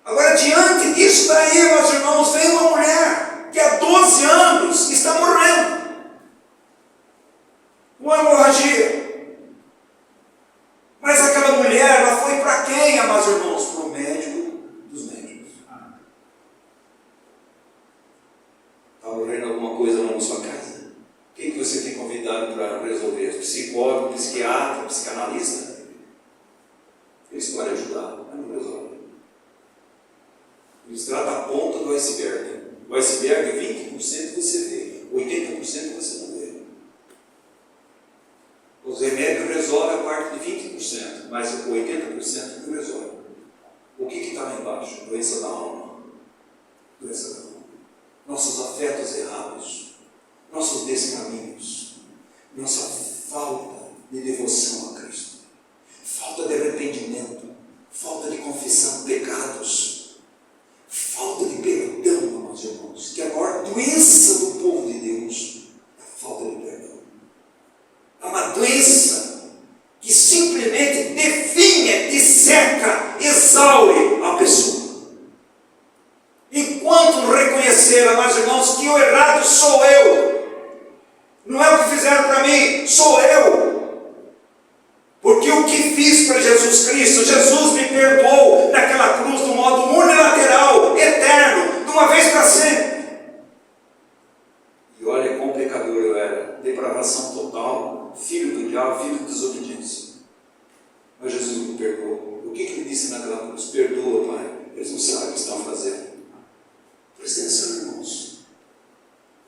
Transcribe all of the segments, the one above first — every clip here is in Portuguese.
Agora, diante disso daí, meus irmãos, vem uma mulher que há 12 anos está morrendo. Uma hemorragia. Mas aquela mulher, ela foi para quem, amados irmãos? Para o médico dos médicos. Está morrendo alguma coisa lá na sua casa? Quem que você tem convidado para resolver? Psicólogo, psiquiatra, psicanalista? Eles podem ajudar, mas não resolvem. Eles tratam a ponta do iceberg. O iceberg, 20% você vê, 80% você não vê. Os remédios resolvem a parte de 20%, mas o 80% não resolve. O que está lá embaixo? Doença da alma. Doença da alma. Nossos afetos errados, nossos descaminhos, nossa falta de devoção a Cristo, falta de arrependimento, falta de confissão de pecados, falta de perdão, meus irmãos, que a maior doença do povo de Deus é a falta de perdão. É uma doença que simplesmente definha, disseca, exaure a pessoa. Enquanto não reconhecer, amados irmãos, que o errado sou eu, não é o que fizeram para mim, sou eu. Porque o que fiz para Jesus Cristo, Jesus me perdoou naquela cruz de um modo unilateral, eterno, de uma vez para sempre. E olha quão pecador eu era, depravação total, filho do diabo, filho de desobediência. Mas Jesus me perdoou. O que ele disse naquela cruz? Perdoa, Pai, eles não sabem o que estão fazendo. Presta atenção, irmãos.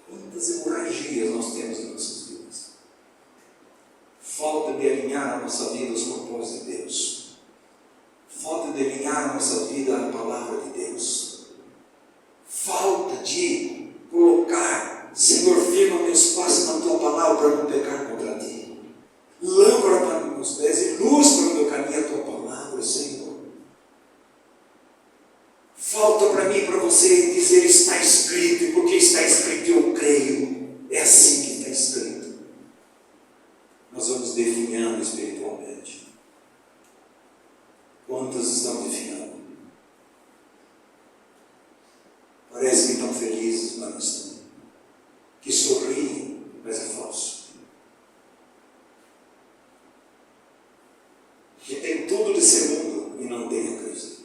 Quantas hemorragias nós temos em nossas vidas. Falta de alinhar a nossa vida aos propósitos de Deus. Falta de alinhar a nossa vida à palavra de Deus. Falta de colocar, Senhor, firma meus passos na tua palavra para não pecar contra ti. Lâmpada para os meus pés e luz para o meu caminho a tua palavra, Senhor. Falta para mim e para você dizer está escrito, e porque está escrito eu creio. É assim que está escrito. Nós vamos definhando espiritualmente. Quantos estão definhando? Parece que estão felizes, mas não estão. Que sorriem, mas é falso. Que tem tudo de segundo e não tem a Cristo.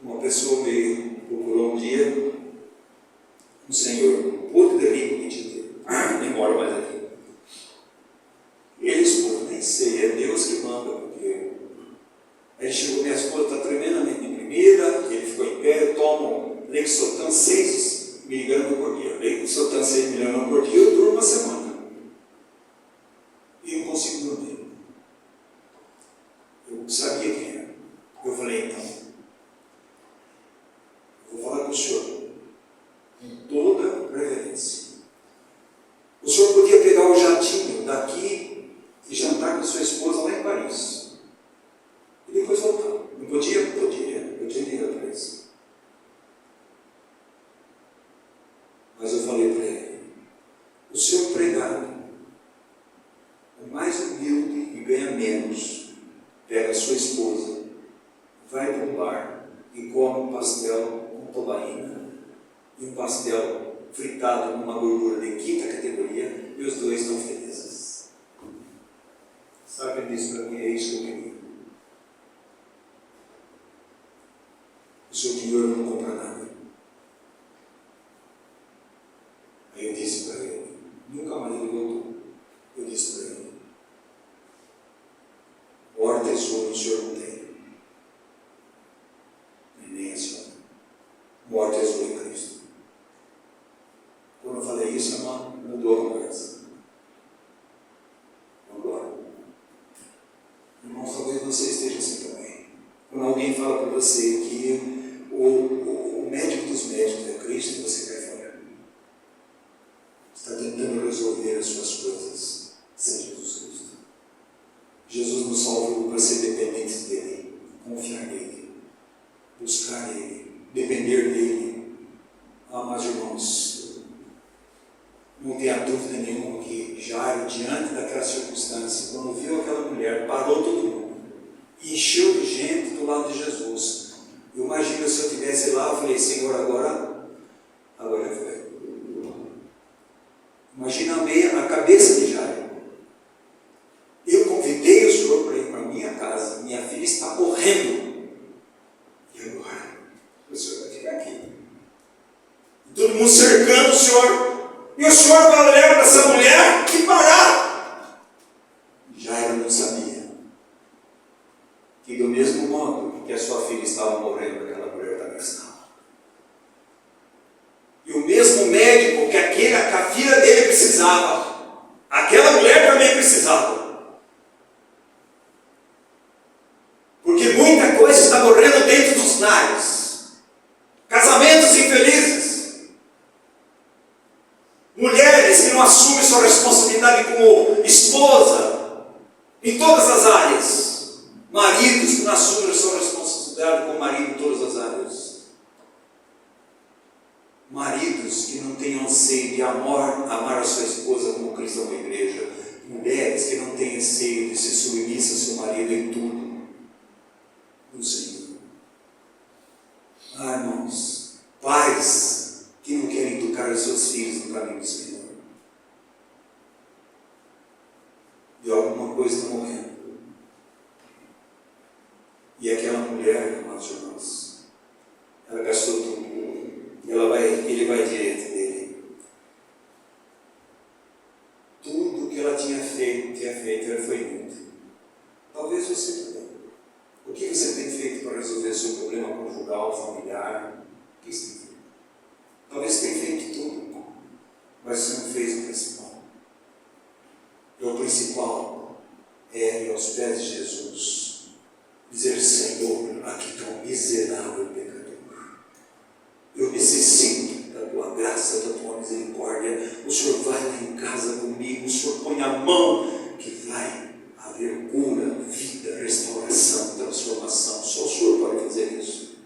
Uma pessoa me procurou um dia, um senhor, puto de rico que te deu, nem mora mais aqui. Ele escuta, nem sei, é Deus que manda, porque aí chegou, minha esposa está tremendamente deprimida, ele ficou em pé, eu tomo Lexotan 6 mg por dia. Lexotan 6 mg por dia, eu durmo uma semana. E não consigo dormir. Eu sabia quem era. Eu falei, então, vou falar com o senhor, com toda reverência. O senhor podia pegar o jatinho daqui e jantar com sua esposa lá em Paris. E depois voltar. Não podia? Podia. Eu tinha lido para isso. Mas eu falei para ele, o seu empregado, o mais humilde e ganha menos, pega a sua esposa, vai para um bar e come um pastel com tobaína e um pastel fritado numa gordura de quinta categoria, e os dois estão felizes. Sabe o que ele disse para mim? É isso que eu queria. O seu dinheiro não compra nada. Aí eu disse para ele, nunca mais ele voltou. Eu disse para ele, maior tesouro o senhor não tem. Nem a senhora. Maior tesouro em Cristo. Quando eu falei isso, irmão, mudou a conversa. Agora, irmãos, talvez você esteja assim também. Quando alguém fala para você que o médico dos médicos é Cristo, você cai fora. Está tentando resolver as suas coisas sem Jesus Cristo. Jesus nos salvou para ser dependentes dele, confiar nele, buscar ele, depender dele. Mas irmãos, não tenha dúvida nenhuma que Jairo, diante daquela circunstância, quando viu aquela mulher, parou todo mundo E encheu de gente do lado de Jesus. Eu imagino se eu estivesse lá, eu falei, Senhor, agora foi. Imagina a cabeça de Jairo. Eu convidei o Senhor para ir para a minha casa, minha filha está morrendo. E agora? O Senhor vai ficar aqui. Todo mundo cercando o Senhor. E o Senhor vai olhar para essa mulher e parar. Jairo não sabia que do mesmo modo que a sua filha estava morrendo, aquela mulher também estava. E o mesmo médico que a filha dele precisava, aquela mulher também precisava. Porque muita coisa está morrendo dentro dos lares. Casamentos infelizes. Mulheres que não assumem sua responsabilidade como esposa em todas as áreas. Maridos que não assumem sua responsabilidade como marido em todas as áreas. Maridos que não têm anseio de amar a sua esposa como Cristo ama a igreja. Mulheres que não têm anseio de ser submissa ao seu marido em tudo. No Senhor. Irmãos, pais que não querem educar os seus filhos no caminho do Senhor. E alguma coisa está morrendo. E aquela mulher, amados irmãos, ela gastou tudo. Ele vai direito dele. Tudo que ela tinha feito, ela foi inútil. Talvez você também. O que você tem feito para resolver seu problema conjugal, familiar? O que você tem feito? Talvez você tenha feito tudo, mas você não fez o principal. E o principal é ir aos pés de Jesus. Dizer, Senhor, aqui está um miserável pecador. Eu necessito da tua graça, da tua misericórdia. O Senhor vai lá em casa comigo. O Senhor põe a mão que vai haver cura, vida, restauração, transformação. Só o Senhor pode fazer isso.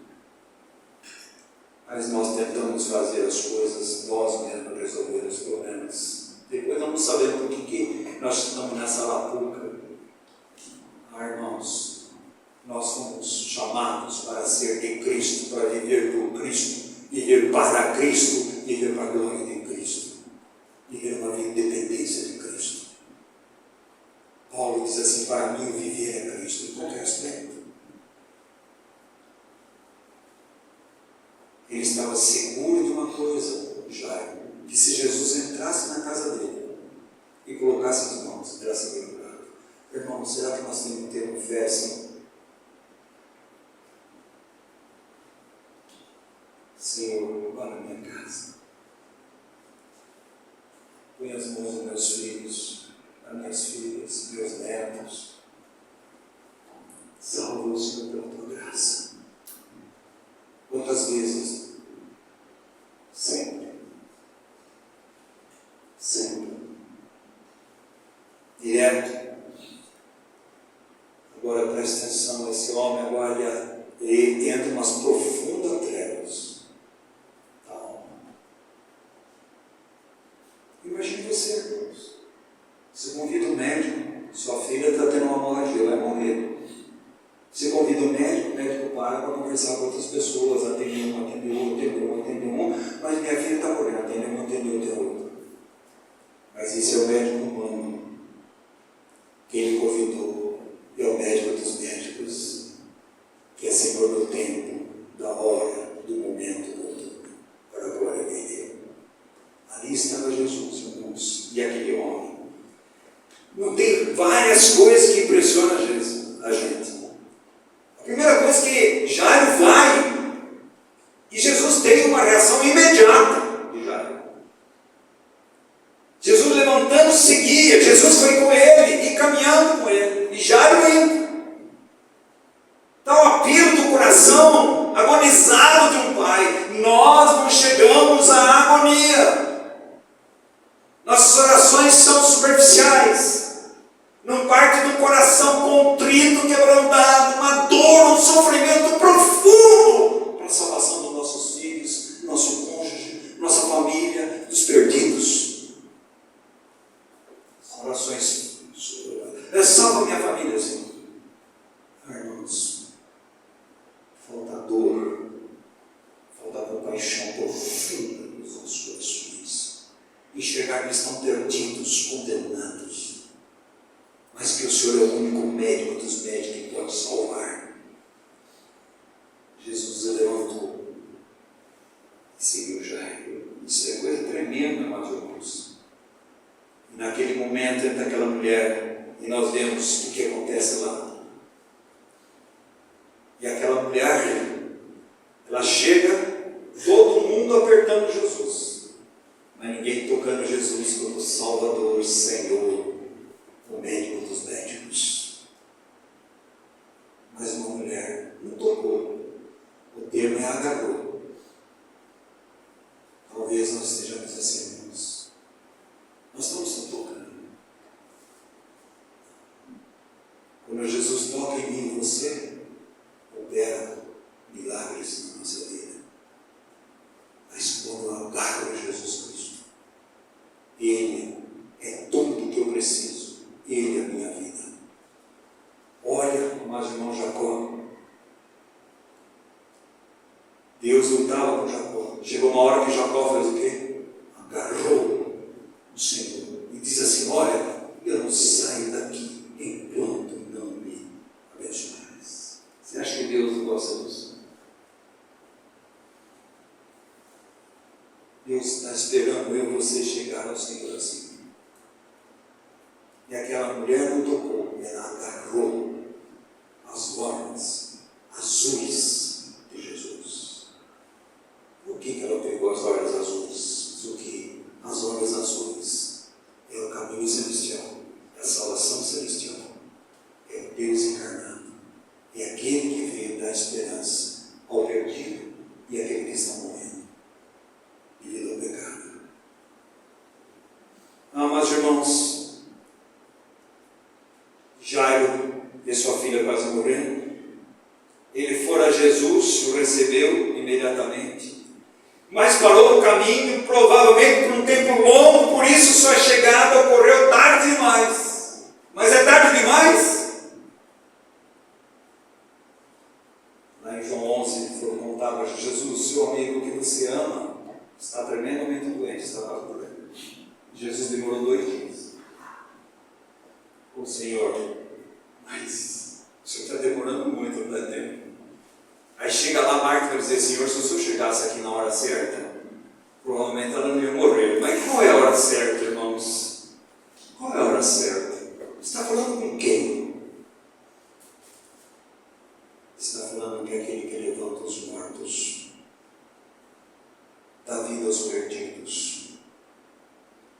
Mas nós tentamos fazer as coisas nós mesmos, resolver os problemas. Depois nós não sabemos por que nós estamos nessa lapuca. Irmãos, nós fomos chamados para ser de Cristo, para viver por Cristo, viver para Cristo, viver para a glória de Cristo, viver uma vida de dependência de Cristo. Paulo diz assim, para mim o viver é Cristo, em qualquer aspecto. Ele estava seguro de uma coisa, Jairo, que se Jesus entrasse na casa dele e colocasse as mãos, era seguro. Irmão, será que nós temos que ter uma fé assim? Senhor, vá na minha casa. Põe as mãos nos meus filhos, nas minhas filhas, meus netos. Salva-os, Senhor, pela tua graça. Quantas vezes? Sempre. Sempre. Direto. Agora preste atenção, esse homem agora ele entra em umas profundas trevas. Imagine você, irmãos. Você convida um médico, sua filha está tendo uma hemorragia, vai morrer. Você convida um médico para conversar com outras pessoas, atende um, atende um, mas minha filha está morrendo, atende outro. Mas esse é o médico humano que ele convidou, é o médico dos médicos, que é Senhor do tempo, da hora, do momento, para a glória dele. Ali estava Jesus, irmãos, e aquele homem. Não tem várias coisas que impressionam a gente. A primeira coisa é que Jairo vai, e Jesus tem uma reação imediata de Jairo. Jesus levantando seguia, Jesus foi com ele e caminhando com ele, e Jairo indo. Está o apelo do coração agonizado de um pai. Nós não chegamos à agonia. Nossas orações são superficiais. Não parte do coração contrito, quebrantado, uma dor, um sofrimento profundo para a salvação dos nossos filhos, nosso cônjuge, nossa família, dos perdidos. Orações, salva minha família, Senhor. Jesus o levantou e seguiu Jairo. Isso é coisa tremenda, amados irmãos. E naquele momento entra aquela mulher e nós vemos o que acontece lá. E aquela mulher, ela chega, todo mundo apertando Jesus, mas ninguém tocando Jesus como Salvador, Senhor, o médico dos médicos. Mas uma mulher não tocou, o termo é agarrou. Talvez nós estejamos assim, irmãos. Nós estamos só tocando. Quando Jesus toca em mim e você, opera milagres na nossa vida. Mas quando eu agarro a Jesus Cristo, Ele é tudo o que eu preciso. Ele é a minha vida. Olha, amados irmãos, Jacó. Deus lutava com Jacó. Chegou uma hora que Jacó fez o quê? Agarrou o Senhor. E diz assim: olha, eu não saio daqui enquanto não me abençoares. Você acha que Deus não gosta disso? Deus está esperando eu e você chegar ao Senhor assim. E aquela mulher não tocou, ela agarrou as lórmidas azuis de Jesus. Por que ela pegou as lórmidas azuis? Porque as lórmidas azuis é o caminho celestial, é a salvação celestial, é o Deus encarnado, é aquele que veio dar esperança ao perdido e àquele que está morrendo devido ao pecado. Amados irmãos, Jairo vê sua filha quase morrendo. Ele foi a Jesus, o recebeu imediatamente, mas parou no caminho, provavelmente por um tempo longo, por isso sua chegada ocorreu tarde demais. Mas é tarde demais? Lá em João 11 foi contado a Jesus: seu amigo que você ama está tremendamente doente, está quase morrendo. Jesus demorou 2 dias. O Senhor, mas o Senhor está demorando muito, não dá tempo. Aí chega lá Marta para dizer: Senhor, se o Senhor chegasse aqui na hora certa, provavelmente ela não ia morrer. Mas qual é a hora certa, irmãos? Qual é a hora certa? Você está falando com quem? Você está falando que é aquele que levanta os mortos, dá vida aos perdidos,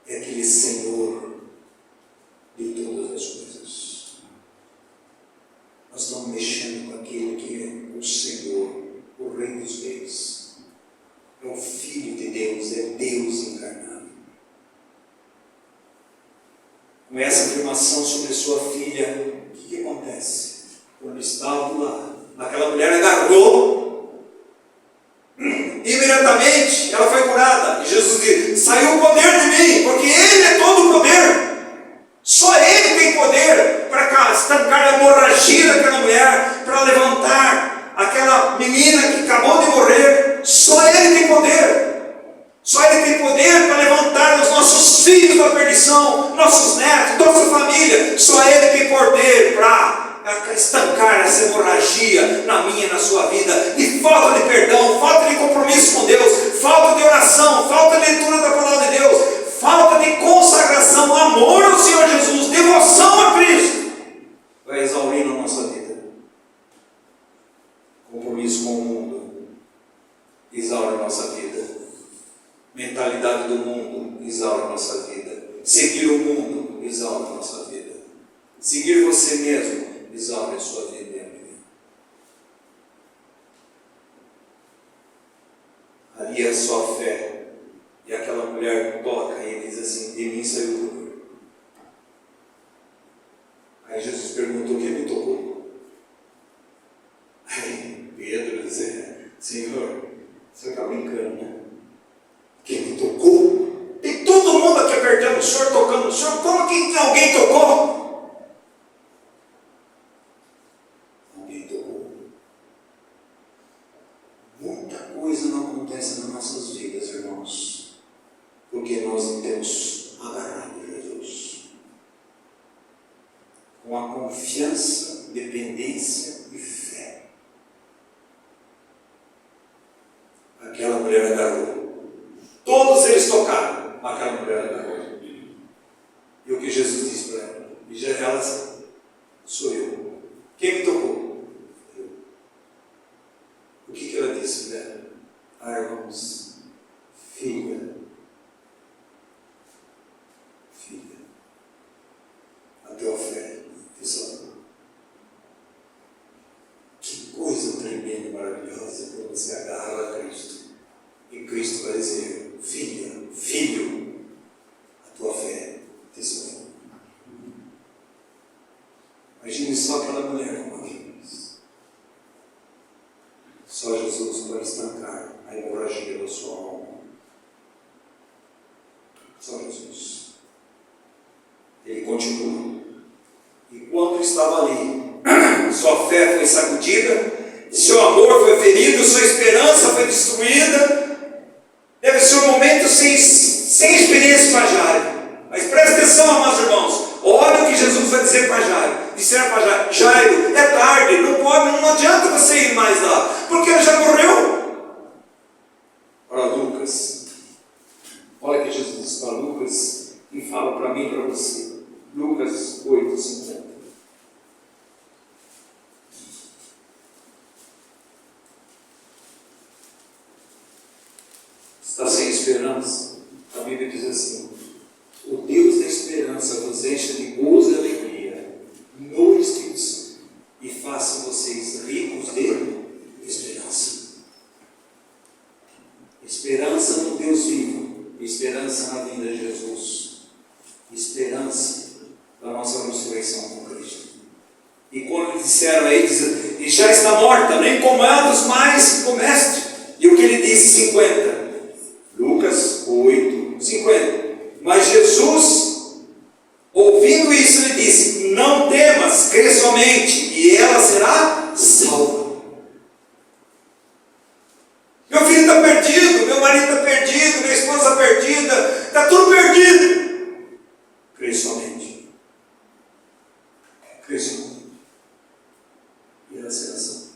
é aquele Senhor de todas as coisas. Nós estamos mexendo com aquele que é o Senhor, o Rei dos Reis, é o Filho de Deus, é Deus encarnado. Com essa afirmação sobre sua filha, o que acontece? Quando estava lá, aquela mulher agarrou, imediatamente ela foi curada. E Jesus disse: saiu o poder de mim, porque Ele é todo o poder. Só Ele tem poder para estancar a hemorragia daquela mulher, para levantar aquela menina que acabou de morrer. Só Ele tem poder. Só Ele tem poder para levantar os nossos filhos da perdição, nossos netos, nossa família. Só Ele tem poder para estancar essa hemorragia na minha e na sua vida, de falta de perdão, falta de compromisso com Deus, falta de oração, falta de leitura da palavra de Deus, falta de consagração, amor ao Senhor Jesus, devoção a Cristo, vai exaurir na nossa vida. Compromisso com o mundo exaure a nossa vida. Mentalidade do mundo exaure a nossa vida. Seguir o mundo exaure a nossa vida. Seguir você mesmo exaure a sua vida e a minha vida. Ali é só fé. E aquela mulher toca e ele diz assim: de mim saiu o poder. Aí Jesus perguntou: quem me tocou? Aí Pedro disse: Senhor, você está brincando, né? Quem me tocou? Tem todo mundo aqui apertando o Senhor, tocando o Senhor. Como que alguém tocou? Alguém tocou. Muita coisa não acontece nas nossas vidas, irmãos, porque nós não temos agarrado Jesus com a confiança, dependência e fé. aquela mulher agarrou. Todos eles tocaram, aquela mulher agarrou. E o que Jesus disse para ela? E ela, sou eu. Quem me tocou? Eu. O que ela disse para ela? Irmãos, filha, a tua fé te salvou. Que coisa tremenda e maravilhosa quando você agarra a Cristo. E Cristo vai dizer, filha, filho, a tua fé te salvou. Imagine só aquela mulher com uma vez. Só Jesus pode estancar a hemorragia da sua alma. Só Jesus. Ele continua. E quando estava ali, sua fé foi sacudida, seu amor foi ferido, sua esperança foi destruída. Deve ser um momento sem experiência para Jairo. Mas presta atenção, amados irmãos. Olha o que Jesus vai dizer para Jairo. Disseram para Jairo, Jairo, é tarde, não adianta você ir mais lá, porque ele já morreu. Para Lucas, olha o que Jesus disse para Lucas e fala para mim e para você. Lucas 8:50. Está sem esperança? A Bíblia diz assim: o Deus da esperança vos encha de gozo e alegria no Espírito Santo e faça vocês ricos de esperança. Esperança no Deus vivo, esperança na vinda de Jesus, esperança da nossa ressurreição com Cristo. E quando disseram a ele, e já está morta, nem comandos mais o mestre. E o que ele disse? 50. Lucas 8:50. Mas Jesus, ouvindo isso, ele disse: não temas, crê somente, e ela será salva. Meu filho está perdido, meu marido está perdido, minha esposa está perdida, está tudo perdido. Crê somente. Crê somente. E ela será salva.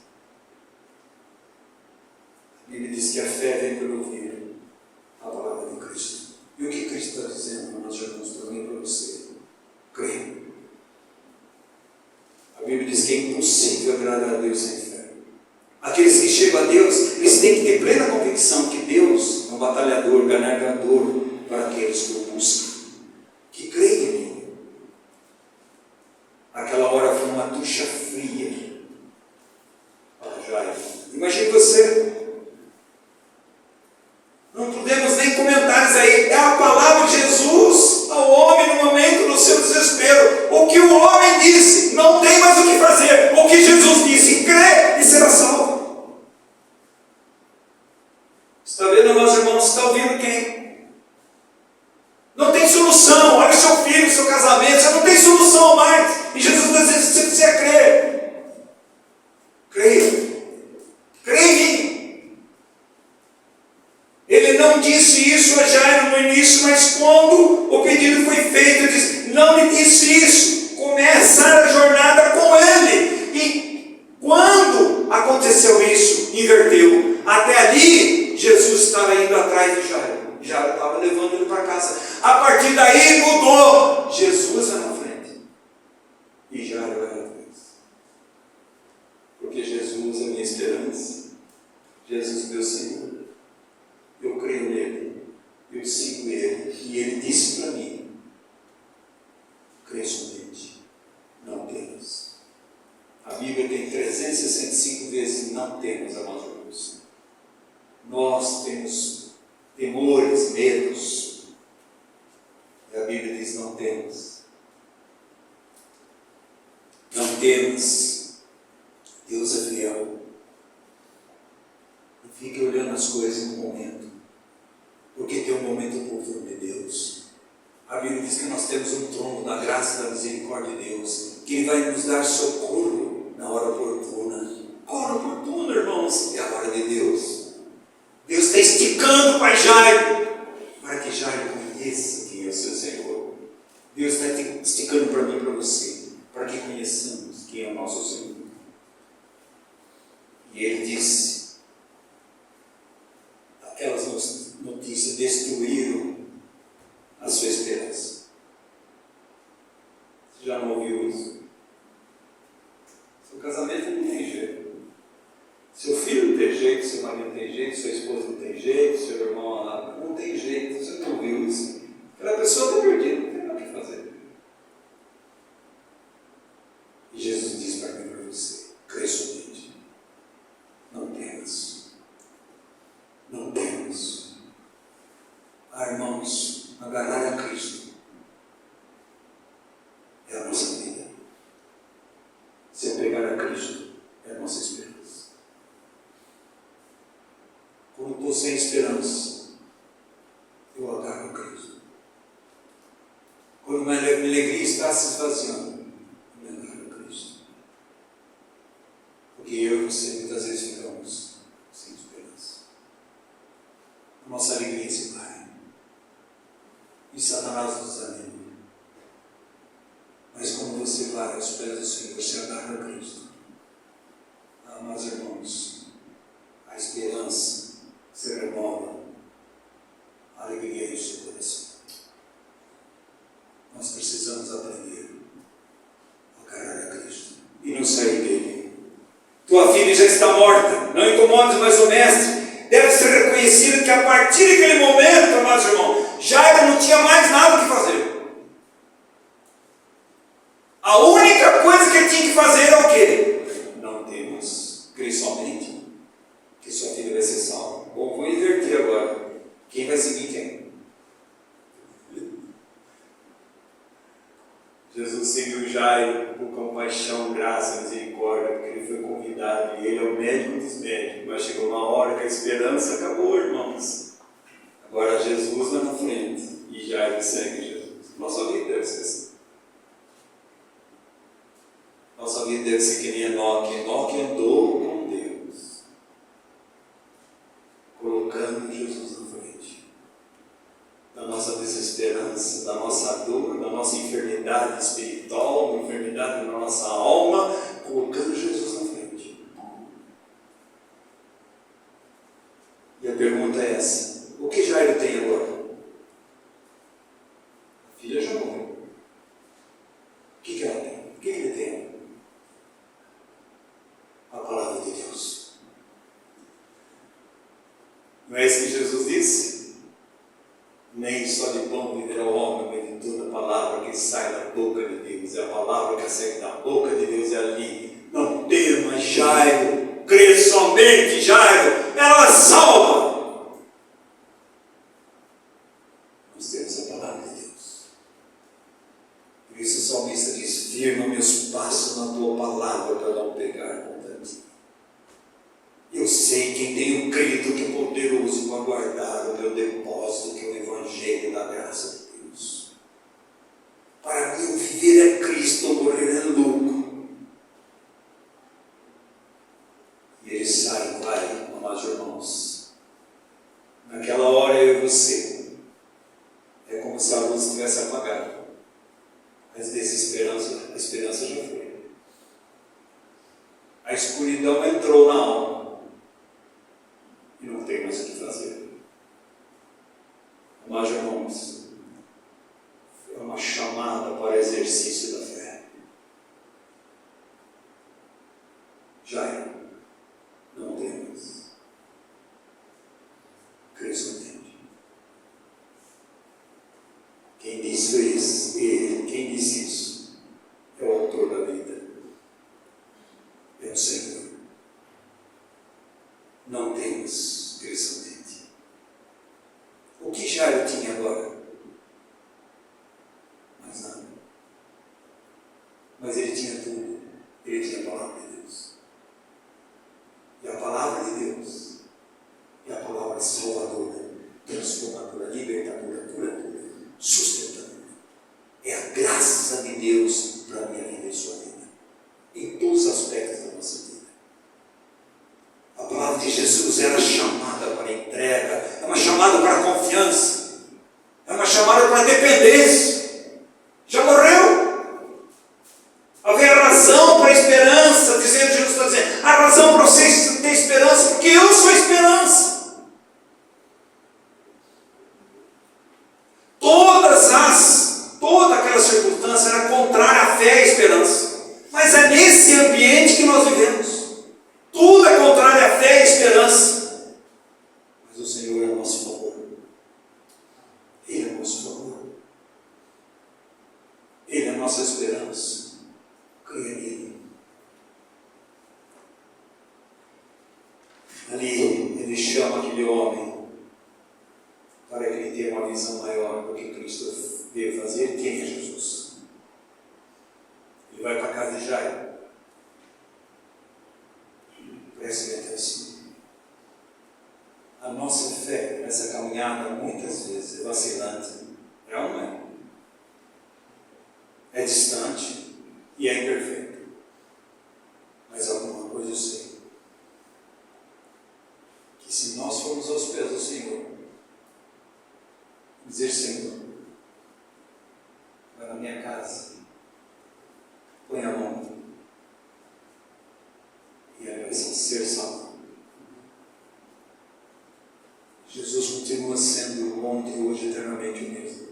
A Bíblia diz que a fé vem pelo ouvir a palavra de Cristo. E o que Cristo está dizendo, nós irmãos, para mim e para você? Creia. A Bíblia diz que é impossível agradar a Deus sem fé. Aqueles que chegam a Deus, eles têm que ter plena convicção que Deus é um batalhador, galargador para aqueles que o buscam. Que creem em mim. Aquela hora foi uma ducha fria para Jairo. Imagine você. Não podemos nem comentários aí. É a palavra de Jesus ao homem no momento do seu desespero. O que o homem disse, não tem mais o que fazer. O que Jesus disse, crê e será salvo. Está vendo, meus irmãos? Está ouvindo quem? Não tem solução. Olha o seu filho, o seu casamento. Você não tem solução mais. E Jesus está dizendo, você precisa crer. Creia. Creia em mim. Ele não disse isso a Jairo no início, mas quando o pedido foi feito, ele disse, não me disse isso, começar a jornada com ele. E quando aconteceu isso, inverteu. Até ali, Jesus estava indo atrás de Jairo. Jairo estava levando ele para casa. A partir daí mudou. Jesus era na frente e Jairo era atrás. Porque Jesus é a minha esperança. Jesus é meu Senhor. Eu creio nele, eu sigo ele, e ele disse para mim, crê somente, não temas. A Bíblia tem 365 vezes não temas, amados irmãos. Nós temos temores, medos, e a Bíblia diz não temas. Não temas, Deus é fiel. E fique olhando as coisas no momento. Porque tem um momento oportuno de Deus. A Bíblia diz que nós temos um trono da graça e da misericórdia de Deus, que Ele vai nos dar socorro na hora oportuna. A hora oportuna, irmãos, é a hora de Deus. Deus está esticando para Jairo, para que Jairo conheça quem é o seu Senhor. Deus está esticando para mim e para você, para que conheçamos quem é o nosso Senhor. E Ele disse, você destruíram a sua esperança. Você já não ouviu isso? Seu casamento não tem jeito. Seu filho não tem jeito, seu marido não tem jeito, sua esposa não tem jeito, seu irmão não tem jeito. Você não ouviu isso? Aquela pessoa está perdida, não tem nada o que fazer. E Jesus diz para mim e para você: crê somente. Não temas. Não temas. Irmãos, agarrar a Cristo é a nossa vida. Se apegar a Cristo é a nossa esperança. Quando estou sem esperança, eu agarro a Cristo. Quando minha alegria está se esvaziando, eu me agarro a Cristo. Porque eu e você muitas vezes ficamos sem esperança. A nossa alegria se vai. E Satanás nos desanima. Mas quando você vai aos pés do Senhor, você agarra a Cristo. Meus irmãos, a esperança se renova, a alegria em seu coração. Nós precisamos aprender a agarrar a Cristo e não sair dele. Tua filha já está morta, não incomodes mais o mestre. Deve ser reconhecido que a partir daquele momento, meus irmãos, Jairo não tinha mais nada o que fazer. A única coisa que ele tinha que fazer é o quê? Não temas, crê somente que sua filha vai ser salva. Ou vou inverter agora. Quem vai seguir quem? Jesus seguiu Jairo por compaixão, graça, misericórdia, porque ele foi convidado e ele é o médico dos médicos. Mas chegou uma hora que a esperança acabou, irmãos. Agora Jesus lá na frente e Jairo segue Jesus. Nossa vida deve ser assim. Nossa vida deve ser que nem Enoque. Enoque andou com Deus, colocando Jesus na frente da nossa desesperança, da nossa dor, da nossa enfermidade espiritual, da enfermidade da nossa alma, colocando Jesus na frente. E a pergunta é essa: o que Jairo tem agora? A filha já morreu. O que ela tem? O que ele tem? A palavra de Deus. Não é isso que Jesus disse? Nem só de pão viverá o homem, mas de toda a palavra que sai da boca de Deus. É a palavra que sai da boca de Deus, é ali. Não temas, Jairo, crê somente, Jairo, ela salva. Nós temos a palavra de Deus. Por isso o salmista diz: firma meus passos na tua palavra para não pecar contra ti. Eu sei quem tenho crido que é poderoso para guardar o meu depósito, que é o Evangelho da graça de Deus. Para mim, viver é Cristo, morrer é lucro. E ele sai e vai, amados irmãos. Naquela hora, eu e você, é como se a luz tivesse apagado. Mas desesperança, a esperança já foi. A escuridão entrou na alma. E não tem mais o que fazer. Mas, irmãos, é uma chamada para exercício da fé. Jairo, não temas. Crê somente. Quem disse isso? Quem disse isso? É o autor da vida. É o Senhor. Não temas, crê somente. O que Jairo tinha agora? Mais nada. Mas ele tinha tudo. Ele tinha a palavra de Deus. E a palavra de Deus é a palavra salvadora, transformadora, libertadora, curadora, sustentadora. É a graça de Deus para a minha vida e sua vida. Em todos os aspectos da nossa vida. A palavra de Jesus era chamada para entrega, é uma chamada para confiança, é uma chamada para dependência. Já morreu? Havia razão para a esperança, dizendo, Jesus está dizendo, a razão para vocês ter esperança, porque eu sou a esperança. Ele chama aquele homem para que ele tenha uma visão maior do que Cristo veio fazer. Quem é Jesus? Ele vai para a casa de Jairo. Preste atenção. A nossa fé nessa caminhada muitas vezes é vacilante. É ou não é? É distante e é imperfeita. Mas alguma coisa eu sei. Que se nós formos aos pés do Senhor, dizer: Senhor, vai na minha casa, põe a mão, e aí vai ser salvo. Jesus continua sendo ontem, hoje, eternamente o mesmo.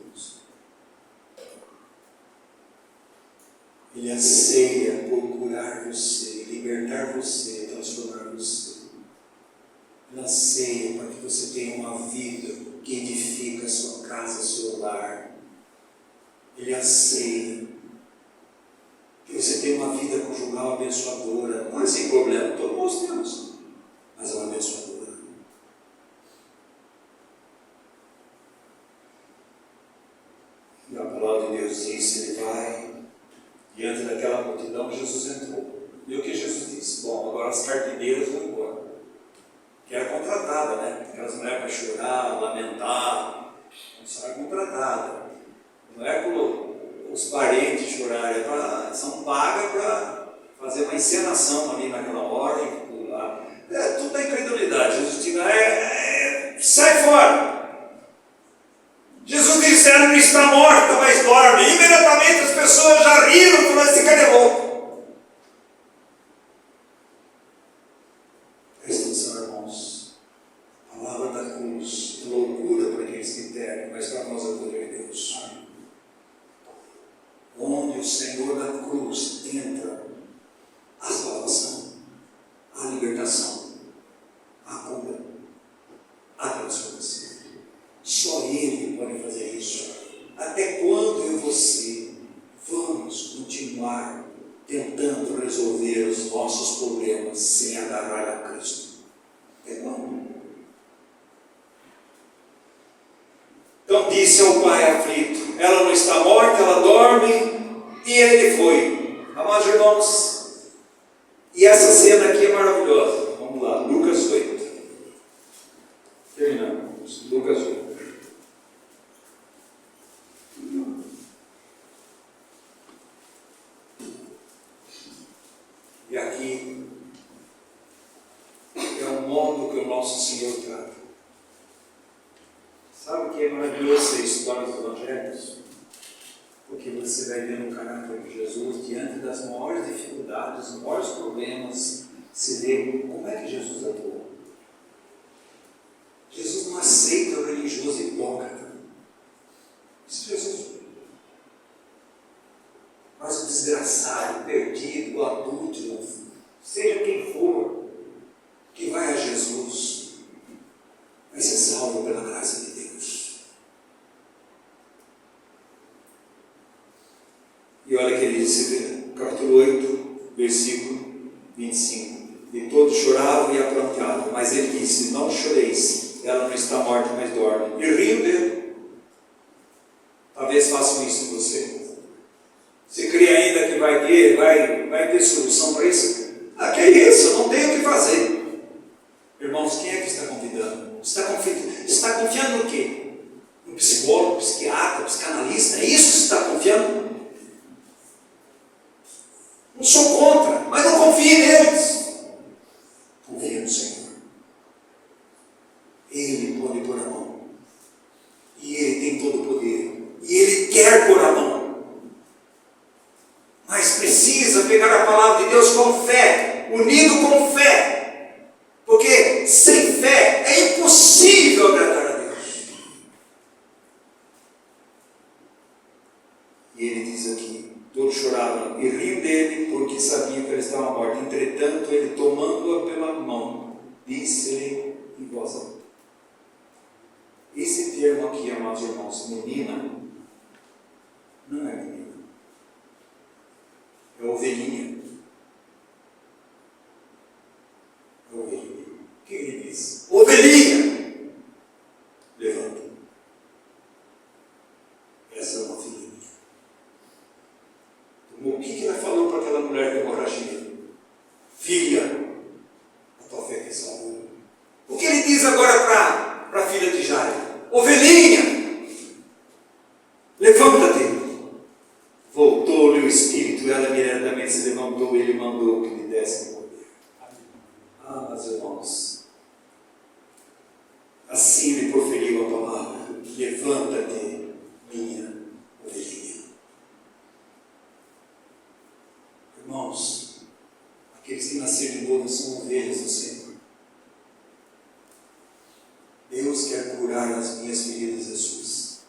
Ele anseia por curar você, libertar você, transformar você. Ele anseia para que você tenha uma vida que edifica a sua casa, seu lar. Ele anseia que você tenha uma vida conjugal abençoadora. Não é sem problema, todos nós temos, mas é uma abençoadora. E a palavra de Deus diz: ele vai diante daquela multidão. Jesus entrou. E o que Jesus disse? Bom, agora as carpideiras vão embora. Que era contratada, né? Aquelas mulheres para chorar, lamentar. Não era contratada. Não é para os parentes chorarem, são pagas para fazer uma encenação ali naquela hora e pular. É tudo da incredulidade. Jesus diz: sai fora! Jesus disse: ela não está morta, mas dorme. Imediatamente as pessoas já riram, falaram: esse cara é louco. Presta atenção, irmãos. A palavra da cruz é loucura para aqueles que temem, mas para nós é o poder de Deus. Onde o Senhor da cruz entra, a salvação, a libertação, a cura, a transformação. Só Ele pode fazer isso. Até quando eu e você vamos continuar tentando resolver os nossos problemas sem agarrar a Cristo? Até quando? Então disse ao pai aflito: ela não está morta, ela dorme. E ele foi. Amados irmãos, e essa cena aqui é maravilhosa. Vamos lá, Lucas 8. Terminamos. Lucas 8. E aqui é o modo que o nosso Senhor trata. Sabe o que é maravilhoso você estudar os evangelhos? Porque você vai vendo o caráter de Jesus diante das maiores dificuldades, dos maiores problemas. Se vê como é que Jesus atuou. Jesus não aceita o religioso hipócrita. Isso é Jesus. Mas o desgraçado, perdido, o adúltero, seja quem for, que vai a Jesus, vai ser salvo pela graça de Deus. E olha que ele disse, capítulo 8, versículo 25. E todos choravam e aprontavam, mas ele disse: não choreis, ela não está morta, mas dorme. E riam dele. Talvez façam isso com você. Você crê ainda que vai ter solução para isso? Que é isso? Eu não tenho o que fazer. Irmãos, quem é que está convidando? Está confiando no quê? No psicólogo, psiquiatra, psicanalista? É isso que você está confiando? Não sou contra, mas não confie neles. Confie no Senhor. Ele pode pôr a mão. E Ele tem todo o poder. E Ele quer pôr a mão. Mas precisa pegar a palavra de Deus com fé, unido com fé, porque sem fé é impossível agradar a Deus. E ele diz aqui: todos choravam e riam dele, porque sabiam que ele estava morto. Entretanto, ele, tomando-a pela mão, disse-lhe em voz alta. Esse termo aqui, amados irmãos, menina, não é menina. É ovelhinha. É ovelhinha. O que ele diz? ovelhinha, levanta. Essa é uma filha minha. O que ela falou para aquela mulher com hemorragia? Filha, a tua fé te salvou. O que ele diz agora para a filha de Jairo? Ovelhinha, levanta-te. Voltou-lhe o espírito, ela imediatamente se levantou e ele mandou que lhe desse poder. Ah, meus irmãos, assim lhe proferiu a palavra: levanta-te, minha ovelhinha. Irmãos, aqueles que nasceram de novo são ovelhas do Senhor. Deus quer curar as minhas feridas e as suas.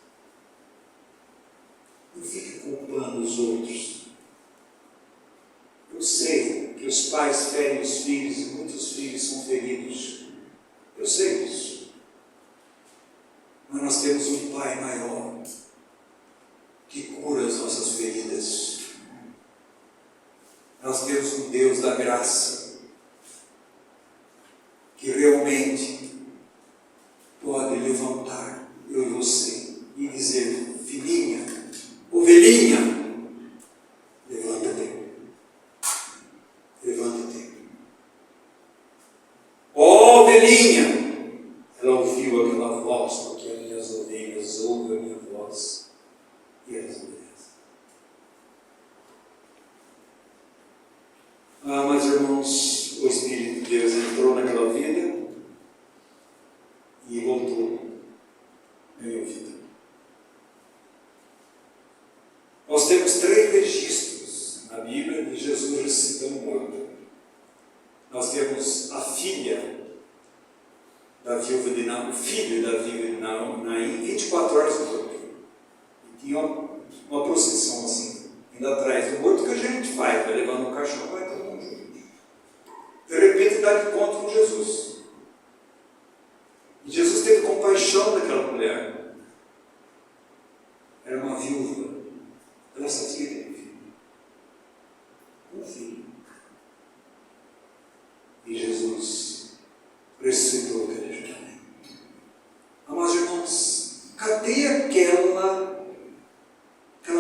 Não fique culpando os outros. Eu sei que os pais ferem os filhos e muitos filhos são feridos. Eu sei disso. Mas nós temos um Pai maior que cura as nossas feridas. Nós temos um Deus da graça que realmente pode levantar eu e você e dizer: filhinha, ovelhinha, levanta-te. Levanta-te. Ó ovelhinha! Ela ouviu aquela voz, porque as minhas ovelhas ouvem a minha voz e elas obedecem. Ah, mas irmãos, o Espírito de Deus entrou naquela vida e voltou a minha vida. Nós temos 3 registros na Bíblia de Jesus ressuscitando morto. Nós temos a filha da viúva de Naim, o filho da viúva de Naim, 24 horas morto. E tinha uma procissão assim, indo atrás do morto, que a gente faz, vai levando um caixão, vai todo mundo junto. De repente dá de encontro com Jesus. E Jesus teve compaixão daquela mulher. Era uma viúva. Ela só tinha um filho. Um filho. E Jesus ressuscitou aquele jovem. Amados irmãos, cadê aquela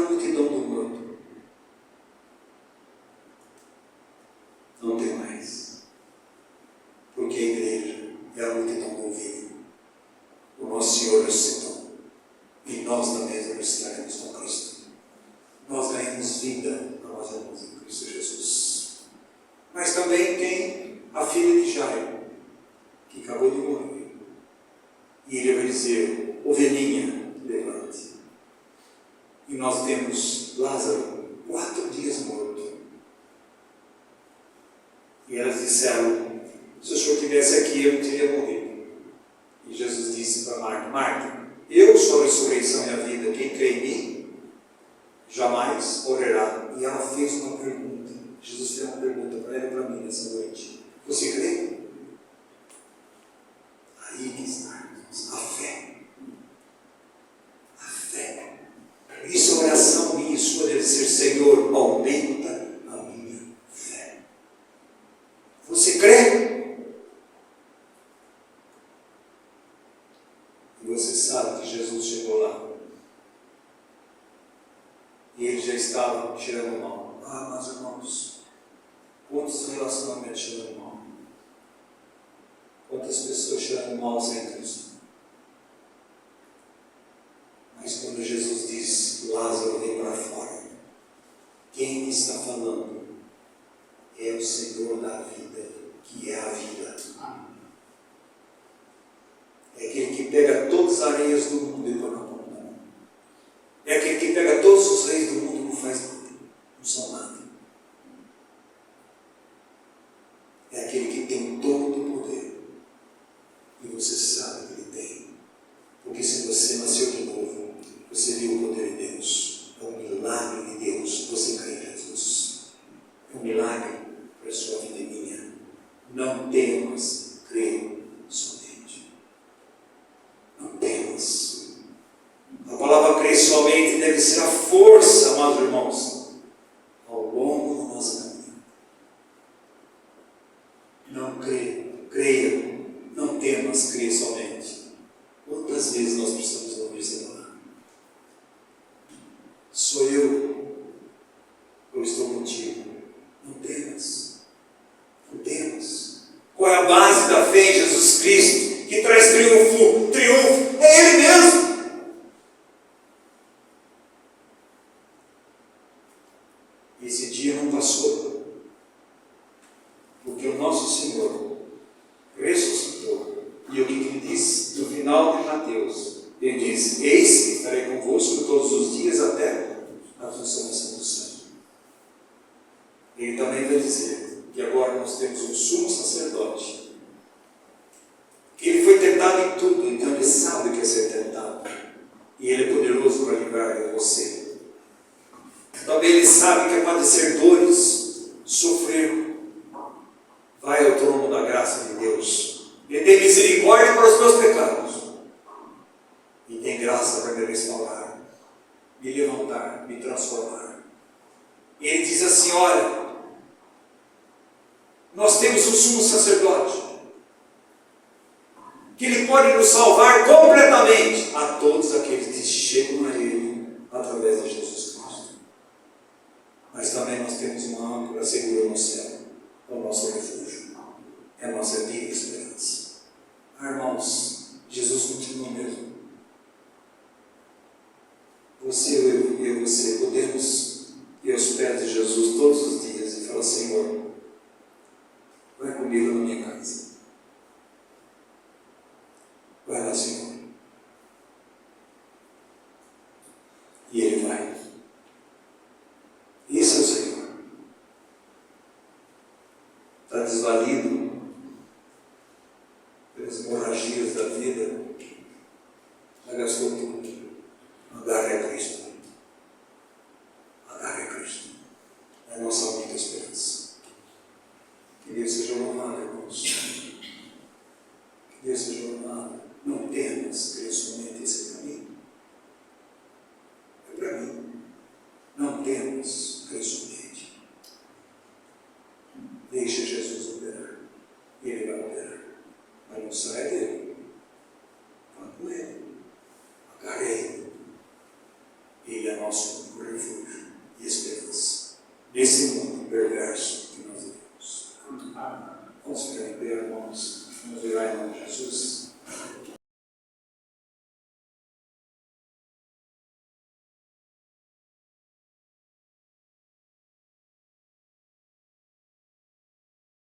multidão do morto? Não tem mais. Porque a igreja é a multidão do vivo. O nosso Senhor ressuscitou. E nós também ressuscitaremos com Cristo. Nós ganhamos vida, nós irmãos, em Cristo Jesus. Mas também tem a filha de Jairo, que acabou de morrer. E ele vai dizer: ovelhinha, levante. E nós temos Lázaro, 4 dias morto. E elas disseram: se o senhor estivesse aqui, eu não teria morrido. E Jesus disse para Marta: Marta, eu sou a ressurreição e a vida. Quem crê em mim jamais morrerá. E ela fez uma pergunta. Jesus fez uma pergunta para ela e para mim nessa noite: você crê? Aí que está, irmãos, a fé. A fé. Isso é oração minha e sua deve ser: Senhor, aumenta a minha fé. Você crê? E você sabe que Jesus chegou lá. E ele já estava tirando mal. Ah, meus irmãos, quantos relacionamentos tirando mal? Quantas pessoas tirando mal sem Cristo? Mas quando Jesus diz: Lázaro, vem para fora, quem está falando é o Senhor da vida, que é a vida. É aquele que pega todas as areias do mundo e põe na ponta da mão. É aquele que pega todos os reis do mundo e não faz nada, não são nada. É aquele que tem todo o poder. E você sabe que ele tem. Porque se você nasceu de novo, você viu o poder de Deus. É um milagre de Deus. Você crê em Jesus. É um milagre para a sua vida e minha. Não temas, creia somente. Não temas. A palavra crer somente deve ser a força, amados irmãos, ao longo da nossa caminhada. Não creia, não temas. apenas crê somente. Quantas vezes nós precisamos ouvir esse falar? Sou eu estou contigo. Não temas. Não temas. Qual é a base da fé em Jesus Cristo? Que traz triunfo. Triunfo é Ele mesmo. Esse dia não passou, porque o nosso Senhor ressuscitou. E o que Ele diz no final de Mateus? Ele diz: eis que estarei convosco todos os dias até a consumação do século. Ele também vai dizer que agora nós temos um sumo sacerdote, que ele foi tentado em tudo, então ele sabe o que é ser tentado, e ele é poderoso para livrar você. Também ele sabe que é padecer dores, sofrer. Vai ao trono da graça de Deus, ele tem misericórdia para os meus pecados, e tem graça para me restaurar, me levantar, me transformar. E ele diz assim: olha, nós temos um sumo sacerdote, que ele pode nos salvar completamente a todos aqueles que chegam a ele através de Jesus Cristo. Mas também nós temos uma âncora segura no céu, é o nosso refúgio, é a nossa viva esperança. Irmãos, Jesus continua mesmo. Você, eu e você podemos ir aos pés de Jesus todos os dias e falar: Senhor, vai comigo na minha casa. Vai lá, Senhor. E Ele vai. Esse é o Senhor. Está desvalido pelas hemorragias da vida. Já gastou tudo. Agarre a Cristo. Agarre a Cristo. É a nossa única esperança. Que Deus seja louvado, irmãos. Que Deus seja louvado. Não temas, crê somente esse caminho. É para mim. Não temas, crê somente. Deixa Jesus operar. Ele vai operar. Mas não sai dele. Vá com Ele. Agarre Ele. Ele é nosso refúgio e esperança nesse mundo perverso que nós vivemos. Vamos ficar em pé, irmãos. Vamos virar em nome de Jesus.